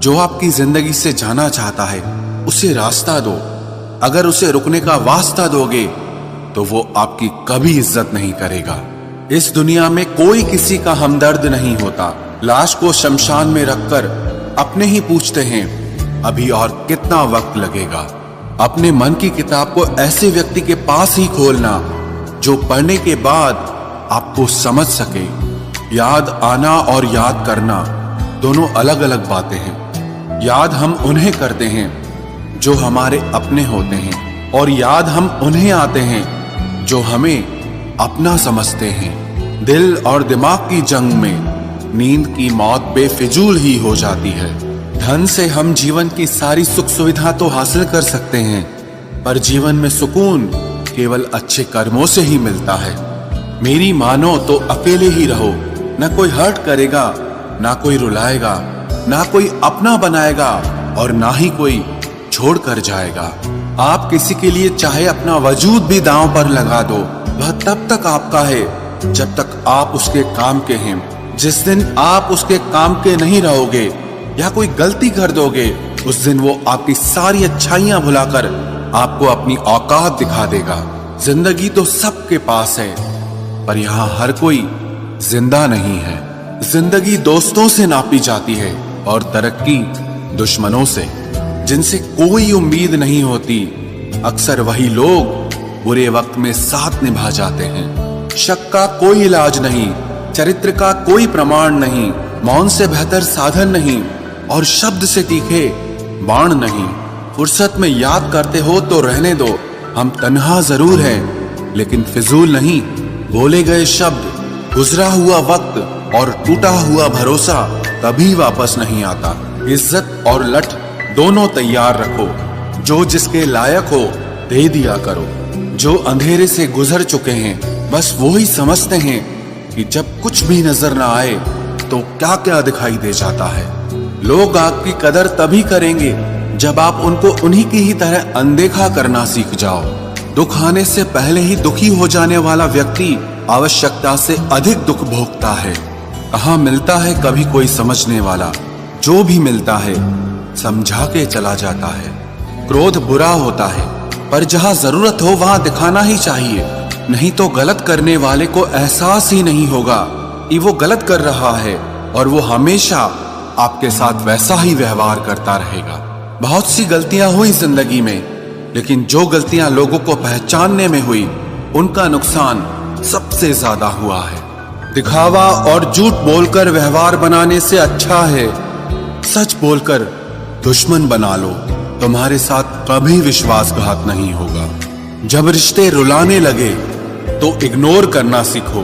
जो आपकी जिंदगी से जाना चाहता है उसे रास्ता दो। अगर उसे रुकने का वास्ता दोगे तो वो आपकी कभी इज्जत नहीं करेगा। इस दुनिया में कोई किसी का हमदर्द नहीं होता। लाश को शमशान में रखकर अपने ही पूछते हैं अभी और कितना वक्त लगेगा। अपने मन की किताब को ऐसे व्यक्ति के पास ही खोलना जो पढ़ने के बाद आपको समझ सके। याद आना और याद करना दोनों अलग अलग बातें हैं। याद हम उन्हें करते हैं जो हमारे अपने होते हैं, और याद हम उन्हें आते हैं जो हमें अपना समझते हैं। दिल और दिमाग की जंग में नींद की मौत बेफिजूल ही हो जाती है। धन से हम जीवन की सारी सुख सुविधा तो हासिल कर सकते हैं, पर जीवन में सुकून केवल अच्छे कर्मों से ही मिलता है। मेरी मानो तो अकेले ही रहो, ना कोई हर्ट करेगा, ना कोई रुलाएगा, ना कोई अपना बनाएगा और ना ही कोई छोड़ कर जाएगा। आप किसी के लिए चाहे अपना वजूद भी दांव पर लगा दो, वह तब तक आपका है जब तक आप उसके काम के हैं। जिस दिन आप उसके काम के नहीं रहोगे या कोई गलती कर दोगे, उस दिन वो आपकी सारी अच्छाइयां भुलाकर आपको अपनी औकात दिखा देगा। जिंदगी तो सबके पास है, पर यहाँ हर कोई जिंदा नहीं है। जिंदगी दोस्तों से नापी जाती है और तरक्की दुश्मनों से। जिनसे कोई उम्मीद नहीं होती, अक्सर वही लोग बुरे वक्त में साथ निभा जाते हैं। शक का कोई इलाज नहीं, चरित्र का कोई प्रमाण नहीं, मौन से बेहतर साधन नहीं और शब्द से तीखे बाण नहीं। फुर्सत में याद करते हो तो रहने दो, हम तन्हा जरूर हैं लेकिन फिजूल नहीं। बोले गए शब्द, गुजरा हुआ वक्त और टूटा हुआ भरोसा कभी वापस नहीं आता। इज्जत और लठ दोनों तैयार रखो, जो जिसके लायक हो दे दिया करो। जो अंधेरे से गुजर चुके हैं बस वो ही समझते हैं कि जब कुछ भी नजर ना आए तो क्या क्या दिखाई दे जाता है। लोग आपकी कदर तभी करेंगे जब आप उनको उन्हीं की ही तरह अनदेखा करना सीख जाओ। दुख आने से पहले ही दुखी हो जाने वाला व्यक्ति आवश्यकता से अधिक दुख भोगता है। कहाँ मिलता है कभी कोई समझने वाला, जो भी मिलता है समझा के चला जाता है। क्रोध बुरा होता है, पर जहाँ जरूरत हो वहां दिखाना ही चाहिए, नहीं तो गलत करने वाले को एहसास ही नहीं होगा कि वो गलत कर रहा है और वो हमेशा आपके साथ वैसा ही व्यवहार करता रहेगा। बहुत सी गलतियां हुई जिंदगी में, लेकिन जो गलतियां लोगों को पहचानने में हुई उनका नुकसान सबसे ज्यादा हुआ है। दिखावा और झूठ बोलकर व्यवहार बनाने से अच्छा है सच बोलकर दुश्मन बना लो। तुम्हारे साथ कभी विश्वासघात नहीं होगा। जब रिश्ते रुलाने लगे तो इग्नोर करना सीखो,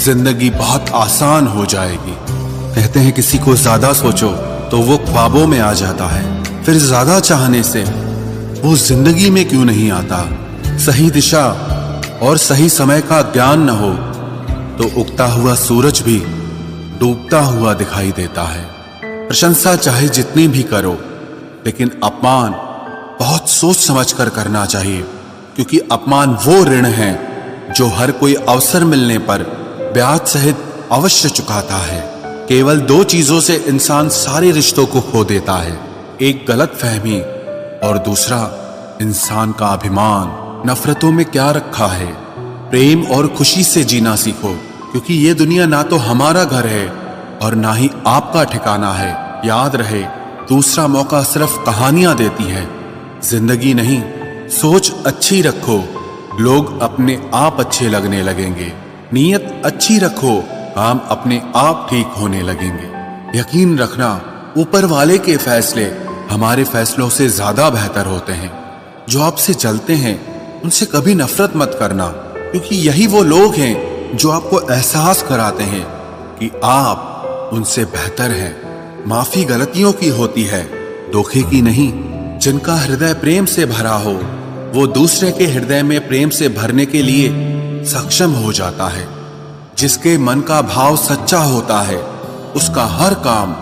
जिंदगी बहुत आसान हो जाएगी। कहते हैं किसी को ज्यादा सोचो तो वो ख्वाबों में आ जाता है, फिर ज्यादा चाहने से वो जिंदगी में क्यों नहीं आता। सही दिशा और सही समय का ज्ञान न हो तो उगता हुआ सूरज भी डूबता हुआ दिखाई देता है। प्रशंसा चाहे जितनी भी करो, लेकिन अपमान बहुत सोच समझ कर करना चाहिए, क्योंकि अपमान वो ऋण है जो हर कोई अवसर मिलने पर ब्याज सहित अवश्य चुकाता है। केवल दो चीजों से इंसान सारे रिश्तों को खो देता है, एक गलतफहमी और दूसरा इंसान का अभिमान। नफरतों में क्या रखा है, प्रेम और खुशी से जीना सीखो, क्योंकि ये दुनिया ना तो हमारा घर है और ना ही आपका ठिकाना है। याद रहे, दूसरा मौका सिर्फ कहानियां देती है, जिंदगी नहीं। सोच अच्छी रखो, लोग अपने आप अच्छे लगने लगेंगे। नीयत अच्छी रखो, काम अपने आप ठीक होने लगेंगे। यकीन रखना, ऊपर वाले के फैसले हमारे फैसलों से ज्यादा बेहतर होते हैं। जो आपसे चलते हैं उनसे कभी नफरत मत करना, क्योंकि यही वो लोग हैं जो आपको एहसास कराते हैं कि आप उनसे बेहतर हैं। माफी गलतियों की होती है, धोखे की नहीं। जिनका हृदय प्रेम से भरा हो वो दूसरे के हृदय में प्रेम से भरने के लिए सक्षम हो जाता है। जिसके मन का भाव सच्चा होता है उसका हर काम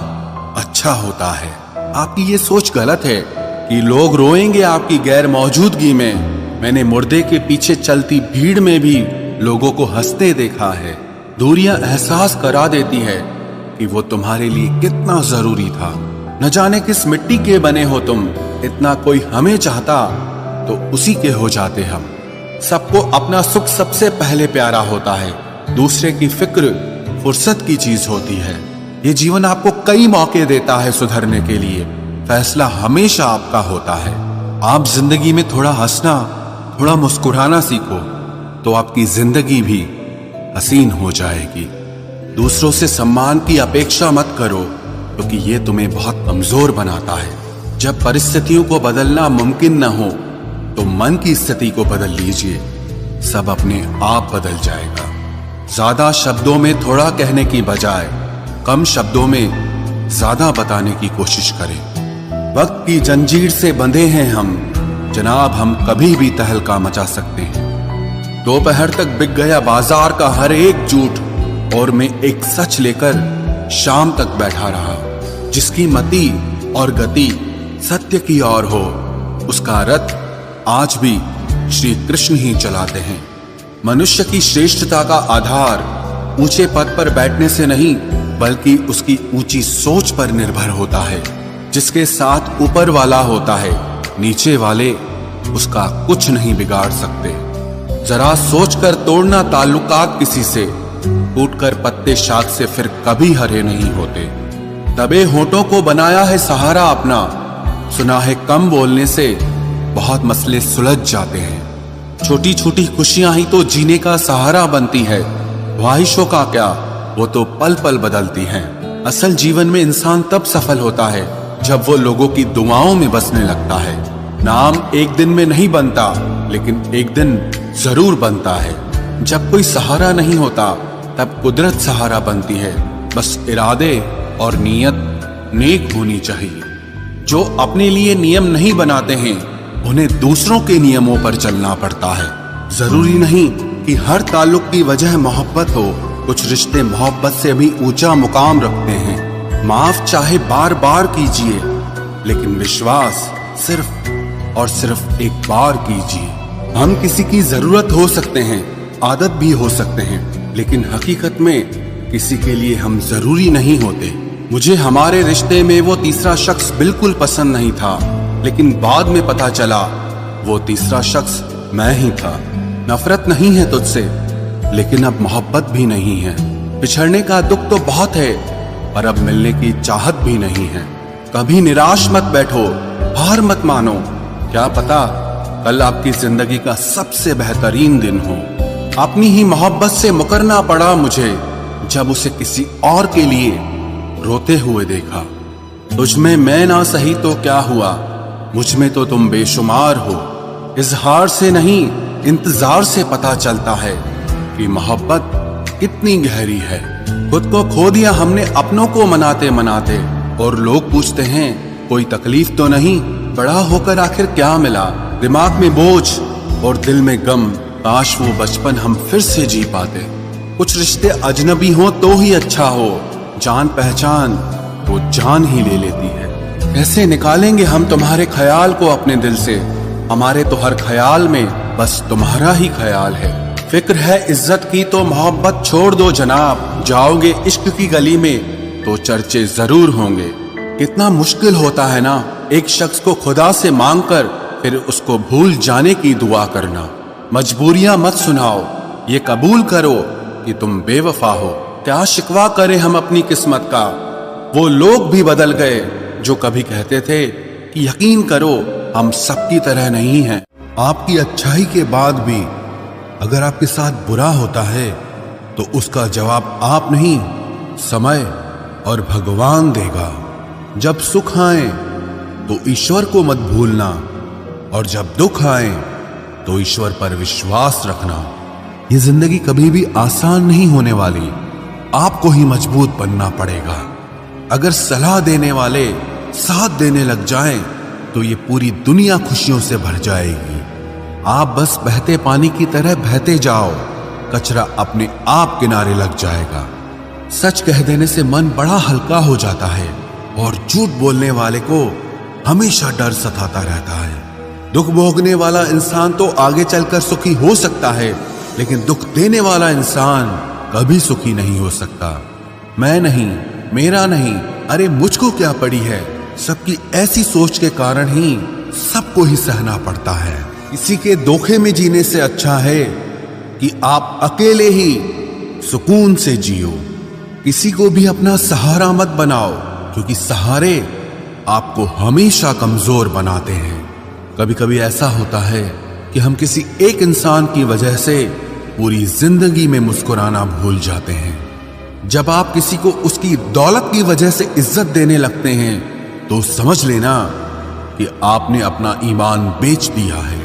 अच्छा होता है। आपकी ये सोच गलत है कि लोग रोएंगे आपकी गैर मौजूदगी में। मैंने मुर्दे के पीछे चलती भीड़ में भी लोगों को हंसते देखा है। दूरियां एहसास करा देती है कि वो तुम्हारे लिए कितना जरूरी था। न जाने किस मिट्टी के बने हो तुम, इतना कोई हमें चाहता तो उसी के हो जाते हम। सबको अपना सुख सबसे पहले प्यारा होता है, दूसरे की फिक्र फुर्सत की चीज होती है। ये जीवन आपको कई मौके देता है सुधरने के लिए, फैसला हमेशा आपका होता है। आप जिंदगी में थोड़ा हंसना, थोड़ा मुस्कुराना सीखो तो आपकी जिंदगी भी हसीन हो जाएगी। दूसरों से सम्मान की अपेक्षा मत करो, क्योंकि ये तुम्हें बहुत कमजोर बनाता है। जब परिस्थितियों को बदलना मुमकिन न हो तो मन की स्थिति को बदल लीजिए, सब अपने आप बदल जाएगा। ज्यादा शब्दों में थोड़ा कहने की बजाय कम शब्दों में ज्यादा बताने की कोशिश करें। वक्त की जंजीर से बंधे हैं हम जनाब, हम कभी भी तहलका मचा सकते हैं। दोपहर तक बिक गया बाजार का हर एक झूठ और मैं एक सच लेकर शाम तक बैठा रहा। जिसकी मति और गति सत्य की ओर हो, उसका रथ आज भी श्री कृष्ण ही चलाते हैं। मनुष्य की श्रेष्ठता का आधार ऊंचे पद पर बैठने से नहीं, बल्कि उसकी ऊंची सोच पर निर्भर होता है। जिसके साथ ऊपर वाला होता है, नीचे वाले उसका कुछ नहीं बिगाड़ सकते। जरा सोचकर तोड़ना ताल्लुकात किसी से, टूटकर पत्ते शाख से फिर कभी हरे नहीं होते। दबे होठों को बनाया है सहारा अपना, सुना है कम बोलने से बहुत मसले सुलझ जाते हैं। छोटी छोटी खुशियां ही तो जीने का सहारा बनती है, ख्वाहिशों का क्या, वो तो पल पल बदलती हैं। असल जीवन में इंसान तब सफल होता है जब वो लोगों की दुआओं में बसने लगता है। नाम एक दिन में नहीं बनता, लेकिन एक दिन जरूर बनता है। जब कोई सहारा नहीं होता तब कुदरत सहारा बनती है। बस इरादे और नीयत नेक होनी चाहिए। जो अपने लिए नियम नहीं बनाते हैं, उन्हें दूसरों के नियमों पर चलना पड़ता है। जरूरी नहीं कि हर ताल्लुक की वजह मोहब्बत हो, कुछ रिश्ते मोहब्बत से भी ऊंचा मुकाम रखते हैं। माफ चाहे बार बार कीजिए, लेकिन विश्वास सिर्फ और सिर्फ एक बार कीजिए। हम किसी की जरूरत हो सकते हैं, आदत भी हो सकते हैं, लेकिन हकीकत में किसी के लिए हम जरूरी नहीं होते। मुझे हमारे रिश्ते में वो तीसरा शख्स बिल्कुल पसंद नहीं था, लेकिन बाद में पता चला वो तीसरा शख्स मैं ही था। नफरत नहीं है तुझसे, लेकिन अब मोहब्बत भी नहीं है। बिछड़ने का दुख तो बहुत है, पर अब मिलने की चाहत भी नहीं है। कभी निराश मत बैठो, हार मत मानो, क्या पता कल आपकी जिंदगी का सबसे बेहतरीन दिन हो। अपनी ही मोहब्बत से मुकरना पड़ा मुझे, जब उसे किसी और के लिए रोते हुए देखा। तुझमें मैं ना सही तो क्या हुआ, मुझ में तो तुम बेशुमार हो। इजहार से नहीं, इंतजार से पता चलता है कि मोहब्बत कितनी गहरी है। खुद को खो दिया हमने अपनों को मनाते मनाते, और लोग पूछते हैं कोई तकलीफ तो नहीं, बड़ा होकर आखिर क्या मिला। दिमाग में बोझ और दिल में गम, काश वो बचपन हम फिर से जी पाते। कुछ रिश्ते अजनबी हो तो ही अच्छा हो, जान पहचान तो जान ही ले लेती है। कैसे निकालेंगे हम तुम्हारे ख्याल को अपने दिल से, हमारे तो हर ख्याल में बस तुम्हारा ही ख्याल है। फिक्र है इज्जत की तो मोहब्बत छोड़ दो जनाब, जाओगे इश्क की गली में तो चर्चे जरूर होंगे। कितना मुश्किल होता है ना एक शख्स को खुदा से मांगकर फिर उसको भूल जाने की दुआ करना। मजबूरियां मत सुनाओ, ये कबूल करो कि तुम बेवफा हो। क्या शिकवा करें हम अपनी किस्मत का, वो लोग भी बदल गए जो कभी कहते थे कि यकीन करो हम सबकी तरह नहीं हैं। आपकी अच्छाई के बाद भी अगर आपके साथ बुरा होता है तो उसका जवाब आप नहीं, समय और भगवान देगा। जब सुख आए तो ईश्वर को मत भूलना, और जब दुख आए तो ईश्वर पर विश्वास रखना। ये जिंदगी कभी भी आसान नहीं होने वाली, आपको ही मजबूत बनना पड़ेगा। अगर सलाह देने वाले साथ देने लग जाएं, तो ये पूरी दुनिया खुशियों से भर जाएगी। आप बस बहते पानी की तरह बहते जाओ, कचरा अपने आप किनारे लग जाएगा। सच कह देने से मन बड़ा हल्का हो जाता है, और झूठ बोलने वाले को हमेशा डर सताता रहता है। दुख भोगने वाला इंसान तो आगे चलकर सुखी हो सकता है, लेकिन दुख देने वाला इंसान कभी सुखी नहीं हो सकता। मैं नहीं, मेरा नहीं, अरे मुझको क्या पड़ी है, सबकी ऐसी सोच के कारण ही सबको ही सहना पड़ता है। किसी के धोखे में जीने से अच्छा है कि आप अकेले ही सुकून से जियो। किसी को भी अपना सहारा मत बनाओ, क्योंकि सहारे आपको हमेशा कमजोर बनाते हैं। कभी कभी ऐसा होता है कि हम किसी एक इंसान की वजह से पूरी जिंदगी में मुस्कुराना भूल जाते हैं। जब आप किसी को उसकी दौलत की वजह से इज्जत देने लगते हैं तो समझ लेना कि आपने अपना ईमान बेच दिया है।